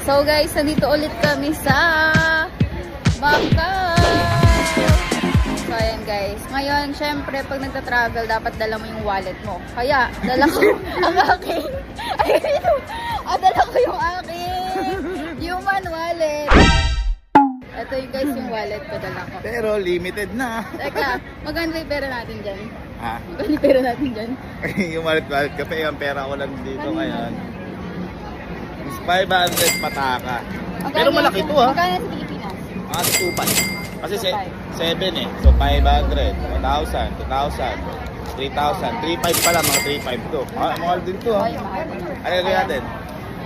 So guys, nandito ulit kami sa Macau. So ayan guys. Ngayon, syempre, pag nagta-travel, dapat dala mo yung wallet mo. Kaya, dala ko ang aking. Dala ko yung aking human wallet. Ito yung guys, yung wallet ko dala ko. Pero limited na. Teka, maganda yung pera natin dyan. Ha? Maganda yung pera natin dyan. Yung wallet kape, yung pera ko lang dito ngayon. Is 500 pataka. Pero malaki to ha. Magkano sa Pilipinas? Mga 2.5. Kasi 2.5. 7 eh. So 500, 1,000, 2,000, 3,000. 3,500 pala, mga 3,500 to. Mahal din to ha. Ay, mahal din. Ano yung natin?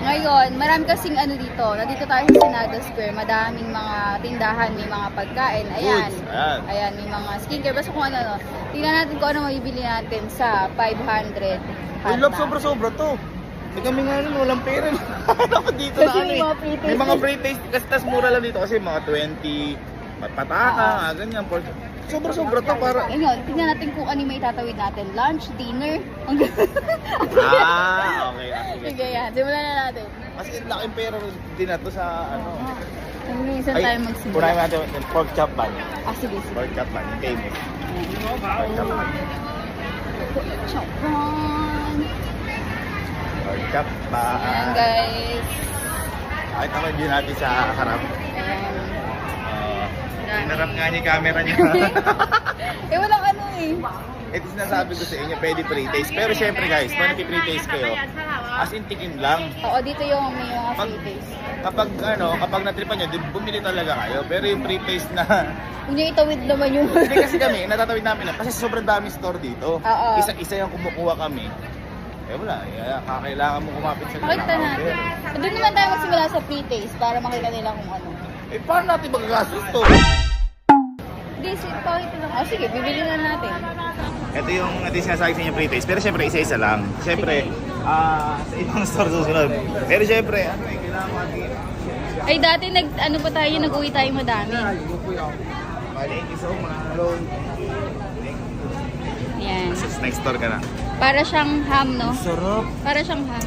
Ngayon, marami kasing ano dito. Nandito tayo sa Senado Square. Madaming mga tindahan, may mga pagkain. Ayan. Foods, ayan. Ayan, may mga skincare. Basta kung ano. Tingnan natin kung ano mabibili natin sa 500. Uy, love, sobra-sobra to. Eh kami nga nun, walang pera. Ako dito Kasi na may ano mga eh. pre-taste. May mga pre-taste. Kasi tas mura lang dito kasi mga 20 pataka, ganyan. Sobra-sobra to para... Ngayon, tingnan natin kung ano yung may tatawid natin. Lunch, dinner. Okay. Sige, yan. Simulan na natin. Kasi laking pera din na to sa ano. Minsan tayo magsimula. Unahin natin yung pork chop ban. Sige, sige. Pork chop ban, yung famous. Pork chop ban. Chopron. Pork chop ban. Ayan, guys. Kahit naman din natin sa harap. Ayan. Pinarap nga niya yung camera niya. Walang ano eh. Ito sinasabi ko sa inyo, pwede pre-taste. Pero syempre guys, pag nag-pre-taste kayo, as in tikim lang. Oo, dito yung may mga Pag- free taste. Kapag natripan nyo, bumili talaga kayo. Pero yung pre-taste na, Huwag niyo itawid naman yung... hindi kasi kami, natatawid namin lang. Kasi sobrang dami store dito. Oo. Isa-isa yung kumukuha kami. Eh wala, kakailangan mo kumapit sa Makita natin. Doon naman tayo magsimula sa free taste para makita nila kung ano. Eh paano natin magagastos to? Hindi, pakita lang. Oh, sige, bibili na natin. Ito yung sinasabi sa inyo pre-taste. Pero syempre, isa-isa lang. Syempre, sa ibang store susunod. Pero syempre, kailangan mo natin. Ay, dati ano pa tayo, nag-uwi tayo madami. Thank you so much. Yan. Next store ka na. Para siyang ham, no? Sarap. Para siyang ham.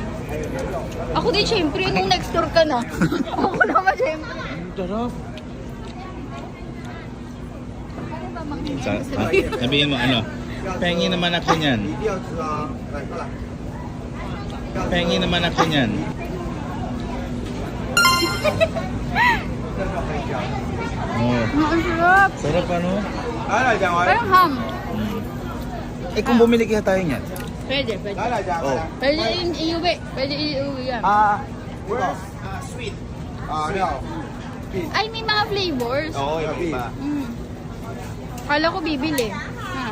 Ako din, syempre, nung next door ka na. Ako naman, syempre. Sarap. Ano ba mga Sabihin mo ano? Pengi naman ako niyan. Pengi naman ako niyan. Oh. Ang sarap. Sarap ano? Parang ham. Eh kung bumili kaya tayo niyan? Pwede. Oh. Pwede iuwi. Pwede iuwi yan. Sweet. Ay, may mga flavors. Oo, yung iba. Mm. Kala ko bibili. Ha.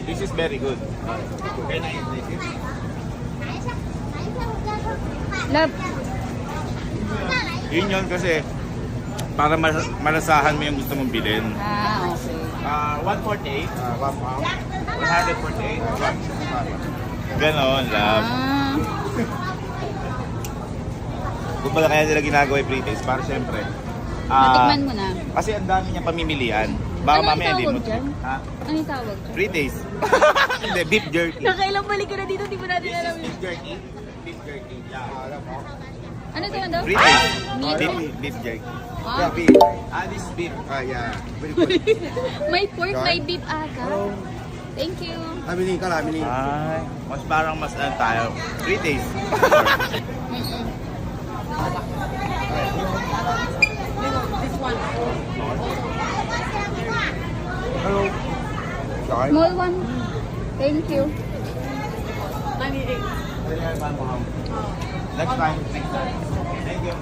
This is very good. Can I eat this? Love. Yun kasi para malasahan mo yung gusto mong bilhin. Okay. 148. 148. Ganon, love. Kung pala kaya nila ginagawa yung pre-taste para syempre. Natikman mo na. Kasi ang dami niyang pamimilian. Baka Ano mamaya yung din mo. tawag dyan? Ha? Ano yung tawag dyan? Pre-taste. Hindi, beef jerky. Nakailang balik ka na dito, di ba natin This alam is yun? beef jerky. Beef jerky. Yeah. Ano ito daw? Pre-taste. Meat? Beef jerky. Ah. This is beef. Yeah, very good. May pork, may beef aga. Thank you. Aminin ka lang, aminin. Ay, mas parang mas ano tayo. Pre-taste. Hello. Sorry. Small one. Thank you. Next time. Thank you.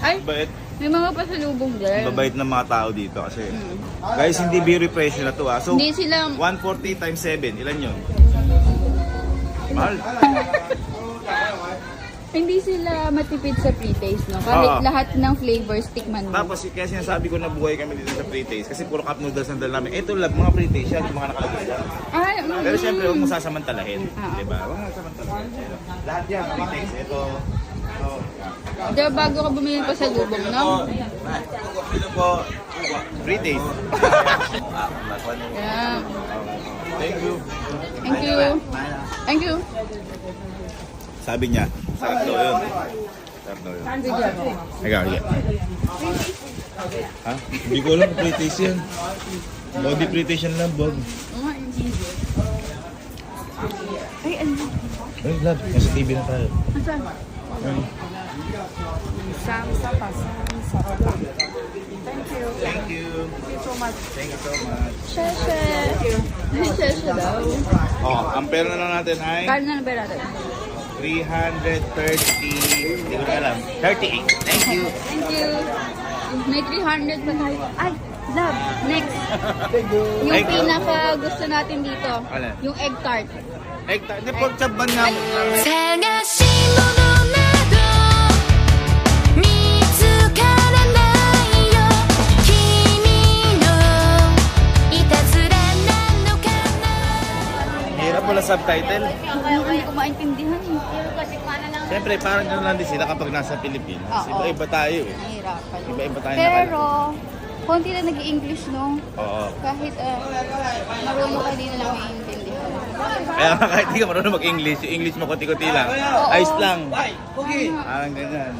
Ay, Bait. may mga pasalubong din. Babait ng mga tao dito kasi. Guys, hindi biro presyo na to ah. So, Hindi sila, 140 times 7. Ilan yun? Mahal. hindi sila matipid sa pre-taste, no? Kahit Oo. lahat ng flavors, tikman mo. Tapos kaya sinasabi ko na buhay kami dito sa pre-taste kasi puro cup noodles ang dala namin. Ito lang, mga pre-taste yan, yung mga nakalagay dyan. Ay, Pero syempre, huwag mo sasamantalahin. Ah. Diba? Huwag mo sasamantalahin. Lahat yan, pre-taste. Ito. Diba, bago ka bumili pa sa lubong, no? Ito po, pre-taste. Yeah. Thank you. Thank you. Thank you. Sabi niya, sarap daw yun. Sarap daw yun. Ikaw, sige. Ha? Hindi ko alam kung pre-taste yan. Body pre-taste yan lang, Bob. Ay, ano? Ay, love, nasa TV na tayo. Saan? Ay. Samsa pa. Samsa pa. Thank you. Thank you. Thank you so much. Thank you so much. Sheshe. Sheshe daw. Oh, ang pera na lang natin ay Kano na ba natin? 330. Hindi ko na alam. 38. Thank you. Thank you. May 300 pa tayo. Ay, love. Next. Yung Thank you. pinaka gusto natin dito. Alin? Yung egg tart. Hindi po, chaban nga mo. 探し物など見つからないよ君のいたずらなのかな Hirap wala subtitle. Hindi ko maintindihan eh. Siyempre, parang gano'n lang din sila kapag nasa Pilipinas. Oo. Iba-iba tayo eh. Nahirapan. Iba-iba tayo Pero, konti na nag-English, no? Oo. Kahit marunong ka din na lang maintindihan. Kaya nga kahit di ka marunong mag-English, yung English mo konti-konti lang. Oo. Ayos lang. Parang ganyan.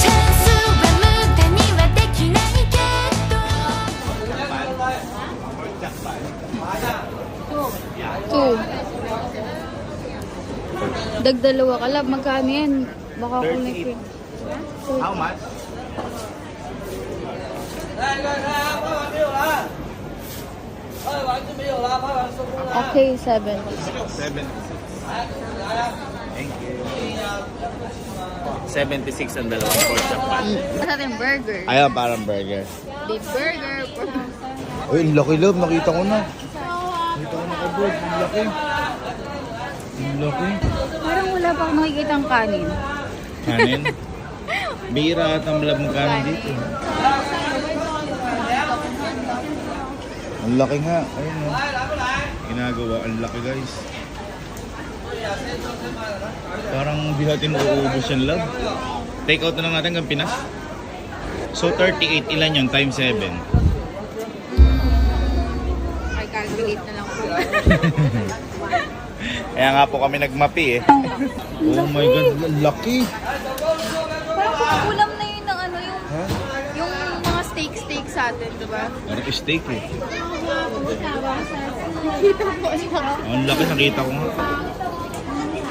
チャンスは無駄にはできないけど Two. Dagdalawa ka lang. Magkano yan? Baka 38. kulit yun. How much? Okay, 7. 7. Thank you. 76 ang dalawang pork chop pan. Ano natin burger? Ayan, parang burger. Beef burger. Uy, ang laki love. Nakita ko na. Nakita ko na ka, bro. Ang laki. Ang laki. Parang wala pa akong nakikita ang kanin. Kanin? Bira at ang love ng kanin dito. Ang laki nga. Ayun o. Ginagawa. Ang laki guys. Parang di natin uuubos yan love. Take out na lang natin hanggang Pinas. So 38 ilan yun? Times 7. Ay, calculate na lang po. Kaya nga po kami nagmapi eh. Oh my god, ang laki. Parang kukulam na yun ng ano yung... Ha? Yung mga steak sa atin, diba? Parang steak eh. Kita po siya. Ang laki, nakita ko nga.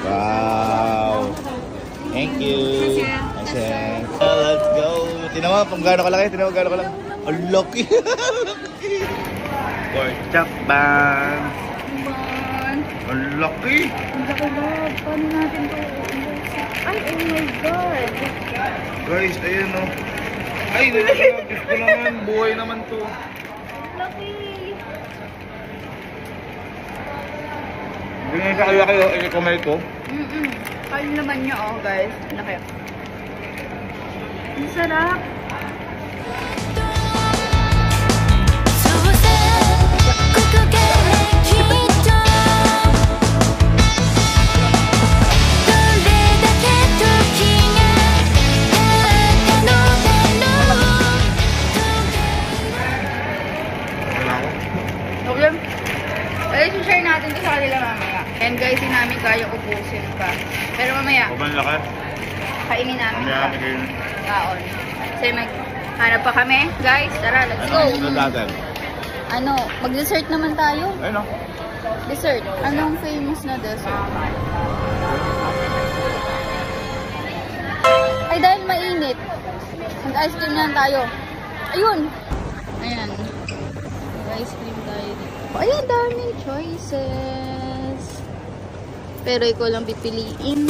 Wow. Thank you. Kasi, let's go. Tinawa, kung gaano kalaki, tinawa gaano kalaki. Ang laki. Pork chop bang. Ang laki. Ang laki ba? Paano natin to? Ay, oh my God. Guys, ayun o. Ay, Diyos ko naman. Buhay naman to. Laki. Hindi nga sa kaya kayo, i-comment ko. Kaya naman niya, oh guys. Laki. Ang sarap. そうさここからきっとどれだけ時が経ったのだろう Wala ko. Okay. Ay, share natin to sa kanila mamaya. And guys, hindi namin kaya ubusin pa. Pero mamaya, Huwag ang laki. kainin namin Kaya sa kami kayo. kaon. Kasi maghanap pa kami. Guys, tara, let's go. Ano natin? Ano, mag-dessert naman tayo. Ayun o. Dessert. Anong famous na dessert? Ay, dahil mainit. Mag-ice cream na lang tayo. Ayun. Ayan. Ice cream tayo dito. Ayan, daming choices. Pero ikaw lang pipiliin.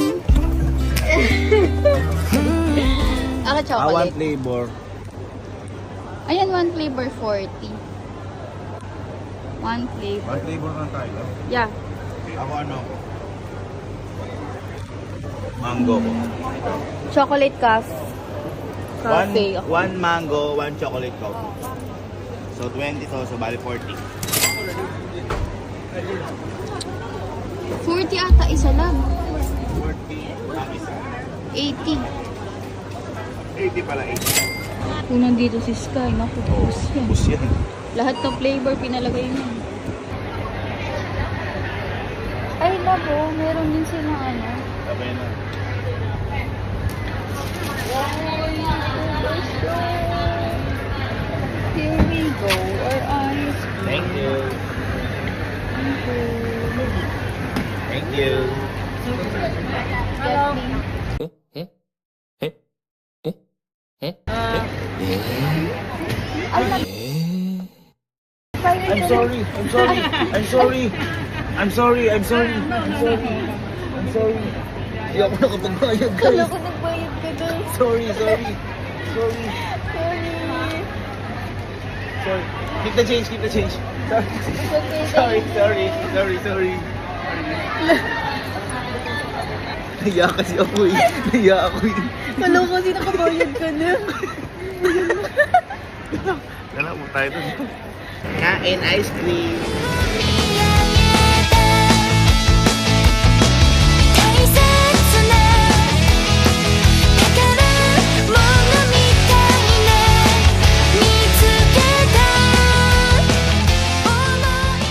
Ako chocolate. flavor. Ayan, one flavor 40. One flavor. One flavor lang tayo. Yeah. Ako ano? Mango ko. Chocolate cafe. One mango, one chocolate coffee. So 20 to, so bali 40. 40 ata isa lang. 40 ang isa. 80. 80 pala, 80. Kung nandito si Sky, naku, ubus yan. Bus yan. Lahat ng flavor pinalagay niya. Ay, labo, meron din silang ano. Sabay na. Here we go, our ice Thank you. Thank you. cream. I'm sorry. I'm sorry. I'm sorry. I'm sorry. I'm sorry. I'm sorry. I'm sorry. Hindi ako nakapagbayad, Kala guys. ko nagbayad ka doon. Sorry, sorry. Sorry. Sorry. Sorry. Keep the change, keep the change. Sorry. It's okay. Sorry, sorry. Sorry, sorry. Nahiya kasi ako eh. Nahiya ako eh. Kala ko kasi nakabayad ka na. Kala mo tayo dun. Kain ice cream. 大切な宝物みたいな見つけた想い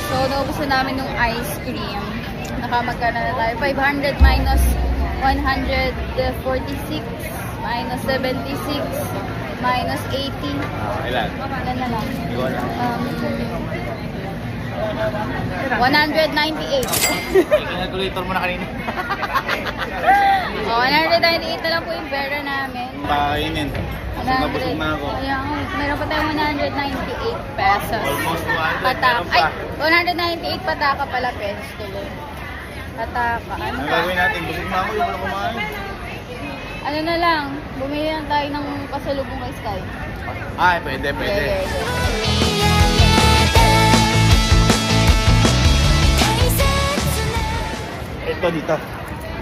So, naubos na namin yung ice cream. Nakamagkana na tayo. 500 minus 146 minus 76 minus 80. Ilan? Ilan na lang? Hindi ko alam. 198. Calculator mo na kanina. Oh, 198 na lang po yung pera namin. Pakainin. Busog na ako. Kaya nga, meron pa tayong 198 pesos. Almost 200. Pataka. Meron Ay, pa. 198 pataka pala pesos tuloy. Pataka. Ano Ang pa? gagawin natin? Busog na ako. Yung wala kumain. Ano na lang, bumili lang tayo ng pasalubong kay Sky. Ay, pwede, pwede. Ito dito.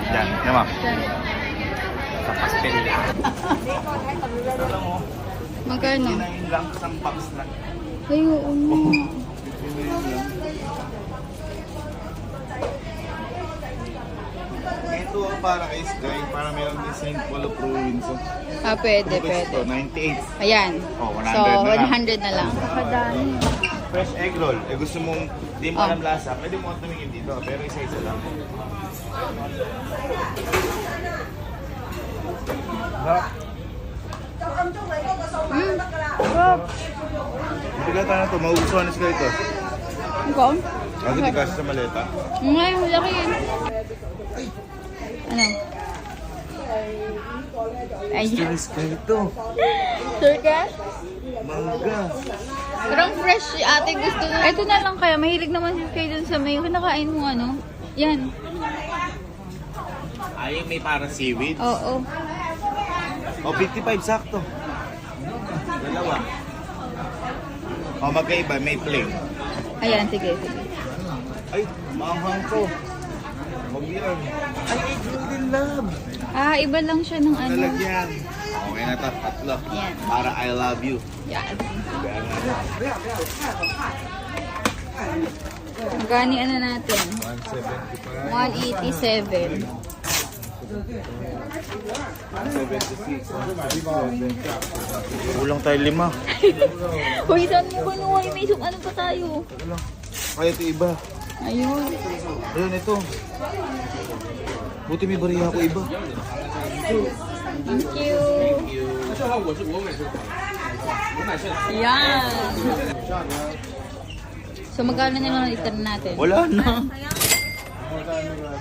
Yan, yan ma'am. Sa pastel lang. Alam mo, Magkano? kinain lang isang box lang. Ay, oo nga. Kinain lang. Ito para kay Sky, para meron din St. Paulo Province. Ah, pwede, Ito, pwede. 98. Ayan. Oh, 100 So, na lang. 100 na lang. Kadami. Fresh egg roll. Eh gusto mong di mo Oh. alam lasa, pwede mo tumingin dito. Pero isa-isa lang. Harap. Bigla tayo na ito. Maugustuhan na sila ito. Ikaw? Kasi di kasi sa maleta. Ngayon, laki yun. Ano? Ay, Sky ito. sure ka? Mangga. Parang fresh si ate gusto na. Ito na lang kaya, mahilig naman si Kay dun sa may kinakain mo ano. Yan. Ay, may parang seaweed. Oo. O, 55 sakto. Dalawa. O, magkaiba. May plain. Ayan, sige, sige. Ay, maanghang ko. Huwag yan. Ay, egg roll din, love. Ah, iba lang siya ng ano. Lalagyan. Okay na to, tatlo. Yan. Para I love you. Yan. Yan. Magkani ano natin? 175. 187. 76. Kulang tayo 5. Hoy, saan mo kinuha yung may ano pa tayo? Ay, ito iba. Ayun. Ayun, ito. Buti may bariya ako iba. Thank you. Yan. So, magkano na lang itan natin? Wala na.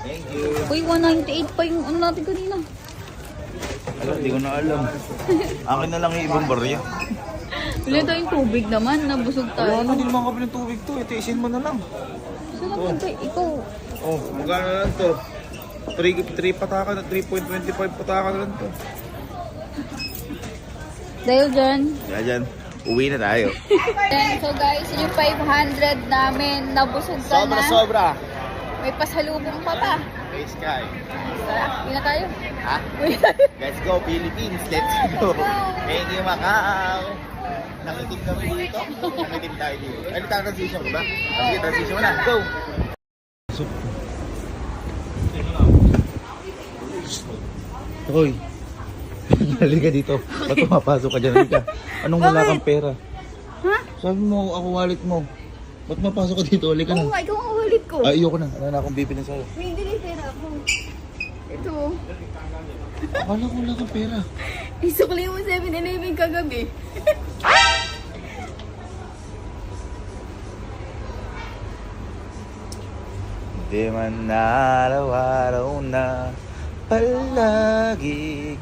Thank you. Uy, 198 pa yung ano natin kanina. Alam, hindi ko na alam. Akin na lang yung ibang bariya. Wala tayong tubig naman, nabusog Wala tayo. na, hindi naman kapil ng tubig to. Itiisin mo na lang. Saan napunta? Ikaw. Oh, magkano na lang to? 3 pataka na, 3.25 pataka na lang to. Dahil dyan. Kaya dyan, uwi na tayo. So guys, yung 500 namin, nabusog ka na. Sobra. May pasalubong pa pa. Hey, Sky. Tara, uwi na tayo. Ha? Uwi na tayo. Let's go, Philippines. Let's go. Thank you, Macau. Nakitim kami dito. Nakitim tayo dito. Ano tayo transition ko ba? Sige, transition mo na. Go! Hoy. Halika dito. Ba't pumapasok ka dyan? Halika. Anong wala Bakit? kang pera? Ha? Sabi mo, ako wallet mo. Ba't mapasok ka dito? Halika Oo na. nga, ikaw ang wallet ko. Ay, ayoko na. Wala na akong bibili sa'yo. May hindi pera ako. Ito. Akala ko wala kang pera. Isukli mo 7-Eleven kagabi. Di man araw-araw na palagi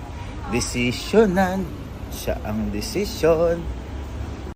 desisyonan siya ang desisyon